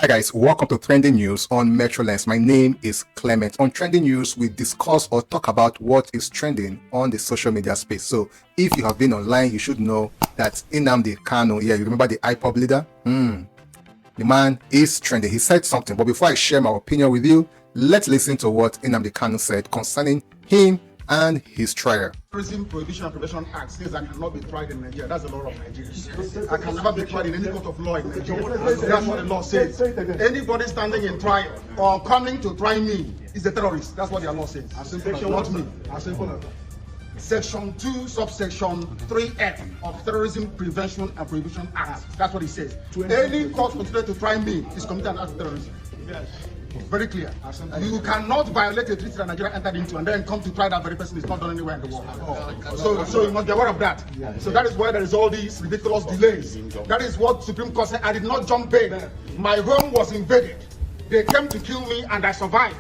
Hi guys, welcome to Trending News on Metrolens. My name is Clement. On Trending News, we discuss or talk about what is trending on the social media space. So if you have been online, you should know that Nnamdi Kanu, you remember the IPOB leader? The man is trending. He said something, but before I share my opinion with you, let's listen to what Nnamdi Kanu said concerning him and his trial. Prison Prohibition and Prevention Act says I cannot be tried in Nigeria. That's the law of Nigeria. I can never be tried in any court of law in Nigeria. That's what the law says. Anybody standing in trial or coming to try me is a terrorist. That's what the law says. Not me. Section 2, subsection 3F of Terrorism Prevention and Prohibition Act. That's what it says. Any court considered to try me is committed an act of terrorism. Yes. Very clear. You cannot violate a treaty that Nigeria entered into and then come to try that very person. It's not done anywhere in the world. So you must be aware of that. So that is why there is all these ridiculous delays. That is what Supreme Court said. I did not jump bail. My home was invaded. They came to kill me and I survived.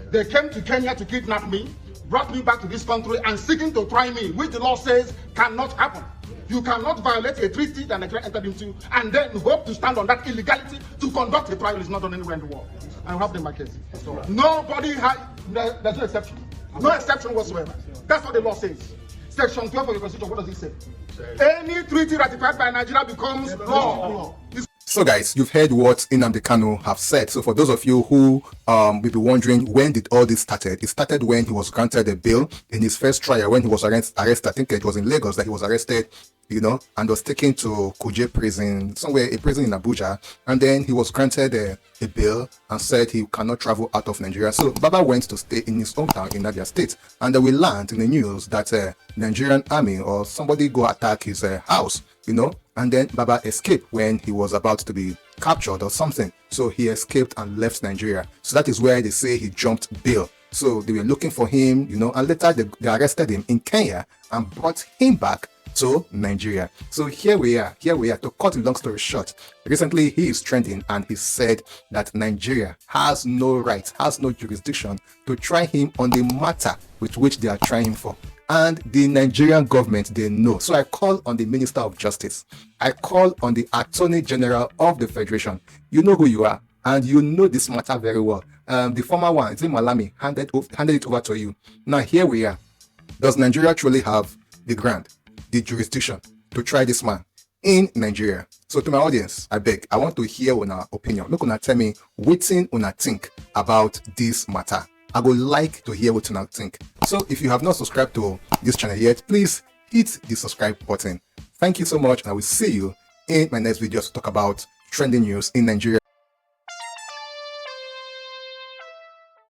They came to Kenya to kidnap me, brought me back to this country and seeking to try me, which the law says cannot happen. You cannot violate a treaty that Nigeria entered into and then hope to stand on that illegality to conduct a trial. Is not done anywhere in the world. I have them in my case. Nobody has, there's no exception. No exception whatsoever. That's what the law says. Section 12 of the Constitution, what does it say? Any treaty ratified by Nigeria becomes law. So guys, you've heard what Nnamdi Kanu have said. So for those of you who will be wondering when did all this started, it started when he was granted a bail in his first trial when he was arrested. I think it was in Lagos that he was arrested, and was taken to Kuje prison, somewhere, a prison in Abuja. And then he was granted a bail and said he cannot travel out of Nigeria. So Baba went to stay in his hometown in Abia State. And then we learned in the news that Nigerian army or somebody go attack his house, and then Baba escaped when he was about to be captured or something. So he escaped and left Nigeria. So that is where they say he jumped bail. So they were looking for him, and later they arrested him in Kenya and brought him back to Nigeria. So here we are. To cut a long story short, recently he is trending and he said that Nigeria has no right, has no jurisdiction to try him on the matter with which they are trying for. And the Nigerian government, they know. So I call on the Minister of Justice. I call on the Attorney General of the Federation. You know who you are and you know this matter very well. The former one, Zim Malami, handed it over to you. Now here we are. Does Nigeria truly have the grant, the jurisdiction to try this man in Nigeria? So to my audience, I beg, I want to hear una opinion. Look, una tell me wetin una think about this matter. I would like to hear what you think. So if you have not subscribed to this channel yet, please hit the subscribe button. Thank you so much, and I will see you in my next video to talk about trending news in Nigeria.